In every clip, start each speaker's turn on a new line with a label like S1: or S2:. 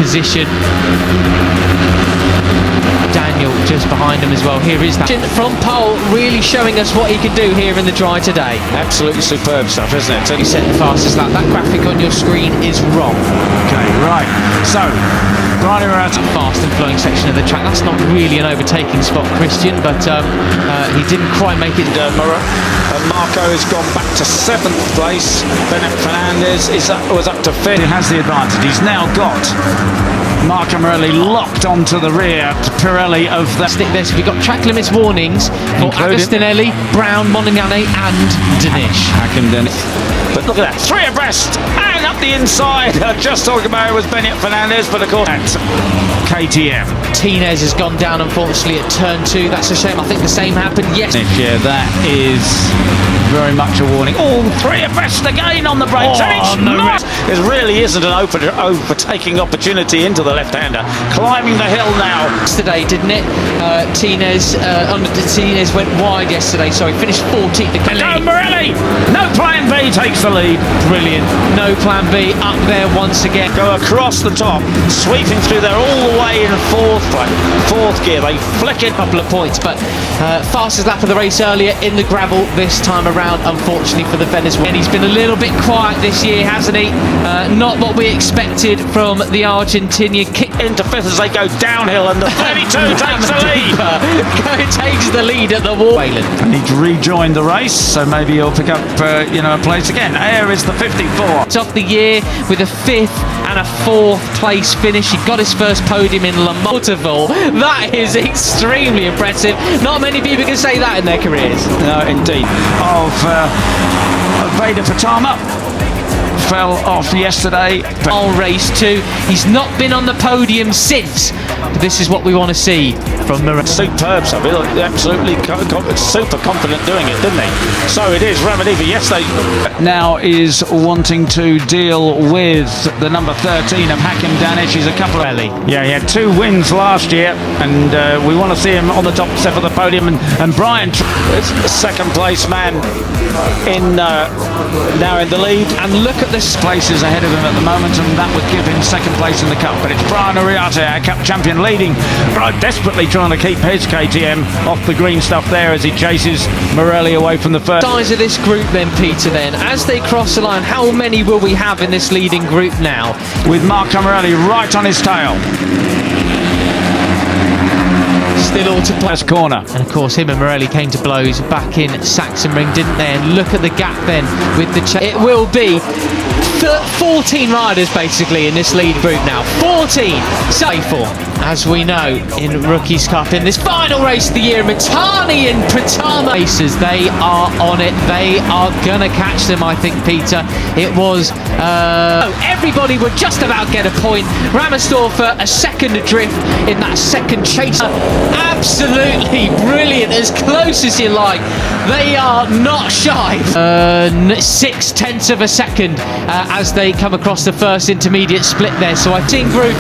S1: position. Daniel just behind him as well. Here is that from pole, really showing us what he can do here in the dry today.
S2: Absolutely superb stuff, isn't it?
S1: You set the fastest lap. That graphic on your screen is wrong.
S2: Okay, right. So, Brian Murata.
S1: Fast and flowing section of the track. That's not really an overtaking spot, Christian, but he didn't quite make it.
S2: Marco has gone back to 7th place. Bennett Fernandez was up to 5th. He has the advantage. He's now got Marco Morelli locked onto the rear to Pirelli of the...
S1: Stick this. We've got track limits warnings for Agostinelli, Brown, Monignane and Danish.
S2: Hakim Dennis. But look at that, 3 abreast and up the inside. Just talking about it was Bennett Fernandez, but of course that's KTM.
S1: Tinez has gone down unfortunately at turn 2. That's a shame. I think the same happened yesterday.
S2: Yeah, that is very much a warning. Oh, 3 abreast again on the brakes. And it's not. It really isn't an overtaking opportunity into the left-hander. Climbing the hill now.
S1: Yesterday, didn't it? Tinez went wide yesterday, so he finished 14th.
S2: Go Morelli! No plan B takes the lead.
S1: Brilliant. No plan B up there once again.
S2: Go across the top, sweeping through there all the way in 4th gear. They flick it.
S1: Couple of points, but fastest lap of the race earlier in the gravel this time around, unfortunately for the Venezuelan. And he's been a little bit quiet this year, hasn't he? Not what we expected from the Argentinian. Kick
S2: into 5th as they go downhill, and the 32 takes the lead.
S1: Takes the lead at the wall.
S2: And he's rejoined the race, so maybe he'll pick up a place again. Air is the 54.
S1: It's off the year with a 5th and a 4th place finish. He got his first podium in Le Mans. That is extremely impressive. Not many people can say that in their careers.
S2: No, indeed. Of Veda Pratama. Fell off yesterday.
S1: On race 2. He's not been on the podium since. But this is what we want to see from Murata.
S2: Superb stuff. He looked absolutely super confident doing it, didn't he? So it is Ramadiva yesterday. Now is wanting to deal with the number 13 of Hakim Danish. He's a couple of... Yeah, he had 2 wins last year, and we want to see him on the top 7 of the podium. And Brian, second place man in now in the lead.
S1: And look at the
S2: places ahead of him at the moment, and that would give him 2nd place in the cup. But it's Brian Murata, our cup champion, leading, desperately trying to keep his KTM off the green stuff there as he chases Morelli away from the first.
S1: Size of this group then, Peter, then as they cross the line, how many will we have in this leading group now?
S2: With Marco Morelli right on his tail.
S1: Still all to play.
S2: First corner.
S1: And of course him and Morelli came to blows back in Sachsenring, didn't they? And look at the gap then with the it will be 14 riders basically in this lead group now. 14! So for, as we know, in Rookies Cup, in this final race of the year, Mitani and Pratama races, they are on it. They are gonna catch them, I think, Peter. It was everybody would just about get a point. Ramersdorfer a 2nd adrift in that 2nd chase. Absolutely brilliant, as close as you like. They are not shy. 6/10 of a second as they come across the first intermediate split there. So I think group,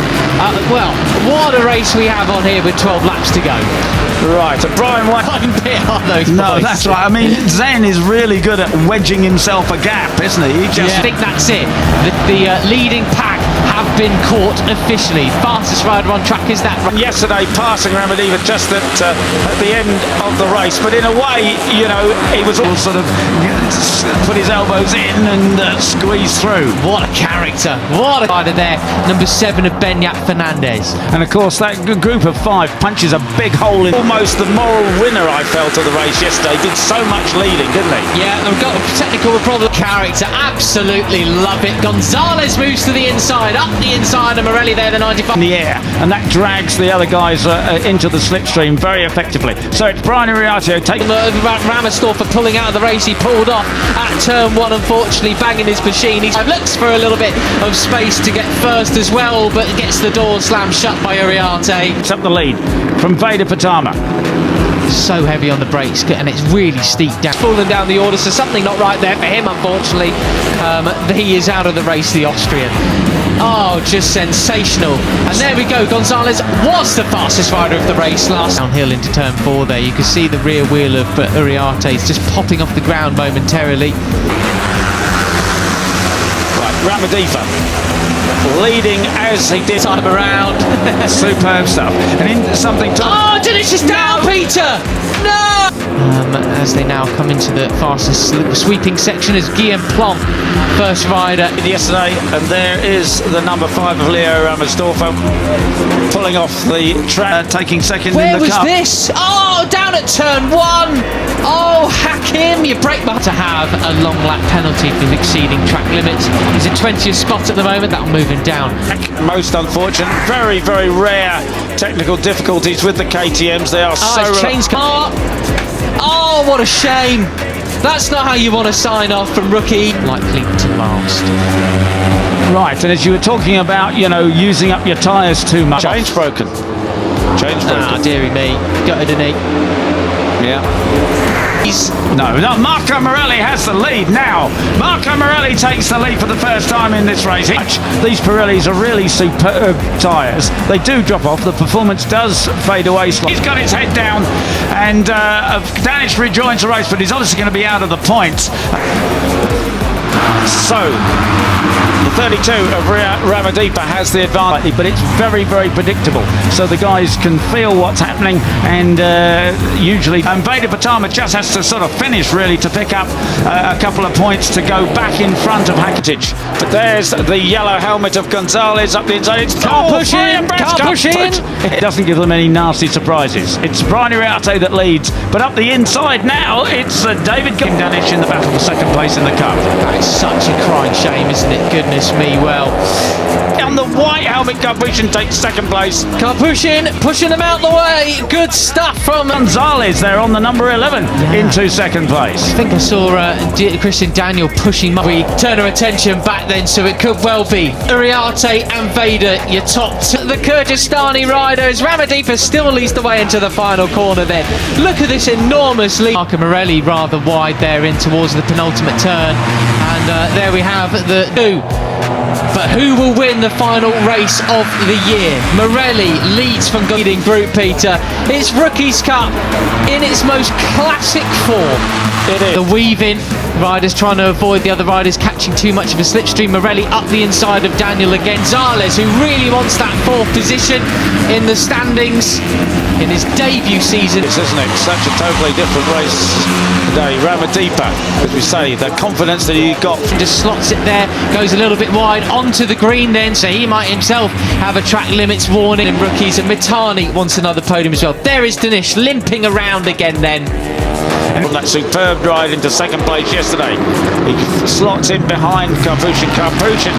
S1: well, what a race we have on here with 12 laps to go.
S2: Right, Brian White.
S1: Are those
S2: no,
S1: boys.
S2: That's right. I mean, Zen is really good at wedging himself a gap, isn't he?
S1: I think that's it. The leading pack have been caught officially. Fastest rider on track is that.
S2: Yesterday, passing Ramadiva just at the end of the race, but in a way, you know, he was all sort of put his elbows in and squeeze through.
S1: What a character! What a rider there. Number 7 of Benyat Fernandez.
S2: And of course, that group of 5 punches a big hole in. Almost the moral winner, I felt, of the race yesterday. Did so much leading, didn't he?
S1: Yeah, they've got a technical problem. Character, absolutely love it. Gonzalez moves to the inside, up the inside, and Morelli there, the 95.
S2: In the air, and that drags the other guys into the slipstream very effectively. So it's Brian Murata taking
S1: Ramersdorfer pulling out of the race. He pulled off at turn 1, unfortunately, banging his machine. He looks for a little bit of space to get first as well, but gets the door slammed shut by Uriarte.
S2: It's up the lead from Veda Pratama.
S1: So heavy on the brakes, and it's really steep down. Falling down the order, so something not right there for him, unfortunately. He is out of the race, the Austrian. Oh, just sensational. And there we go. Gonzalez was the fastest rider of the race last downhill into turn 4 there. You can see the rear wheel of Uriarte is just popping off the ground momentarily.
S2: Right, Ramadiva leading as he did.
S1: Time around.
S2: Superb stuff. And in something to...
S1: Oh, Dinesh is down, Peter! No! As they now come into the fastest sweeping section as Guillaume Plonk, first rider.
S2: Yesterday, and there is the number 5 of Leo Ramersdorfer pulling off the track, taking second
S1: Where
S2: in the
S1: was
S2: cup.
S1: this? Oh, down at turn 1. Oh, Hakim, you break my... To have a long lap penalty for exceeding track limits. He's in 20th spot at the moment, that'll move him down.
S2: Most unfortunate, very, very rare technical difficulties with the KTMs. They are so...
S1: Chains car. Oh, what a shame. That's not how you want to sign off from rookie. Likely to last.
S2: Right, and as you were talking about, you know, using up your tyres too much. Change broken.
S1: Ah, dearie me. Gutted an 8.
S2: Yeah. No, Marco Morelli has the lead now. Marco Morelli takes the lead for the first time in this race. These Pirellis are really superb tyres. They do drop off. The performance does fade away slightly. He's got his head down, and Danish rejoins the race, but he's obviously going to be out of the points. So, the 32 of Ramadipa has the advantage, but it's very, very predictable. So the guys can feel what's happening, and usually Veda Pratama just has to sort of finish really to pick up a couple of points to go back in front of Hakatic. But there's the yellow helmet of Gonzalez up the inside. It's
S1: Can't push in.
S2: It doesn't give them any nasty surprises. It's Brian Iriarte that leads, but up the inside now it's David Danish in the battle for second place in the cup.
S1: That is such a crying shame, isn't it? Goodness me, well.
S2: On the white helmet, Karpushin takes second place.
S1: Karpushin pushing them out the way. Good stuff from
S2: Gonzalez there on the number 11 into second place.
S1: I think I saw Christian Daniel pushing. We turn our attention back then, so it could well be Iriarte and Veda, your top two. The Kyrgyzstani riders. Ramadipa still leads the way into the final corner then. Look at this enormous lead. Marco Morelli rather wide there in towards the penultimate turn. And there we have the two. But who will win the final race of the year? Morelli leads from leading group, Peter. It's Rookies Cup in its most classic form.
S2: It is.
S1: The weaving, riders trying to avoid the other riders catching too much of a slipstream. Morelli up the inside of Daniel again. Gonzalez, who really wants that 4th position in the standings in his debut season.
S2: It's, isn't it? Such a totally different race today. Ramadipa, as we say, the confidence that he got.
S1: Just slots it there, goes a little bit wide onto the green then, so he might himself have a track limits warning. And rookies, and Mitani wants another podium as well. There is Dinesh limping around again then.
S2: And from that superb ride into second place yesterday, he slots in behind Karpushin.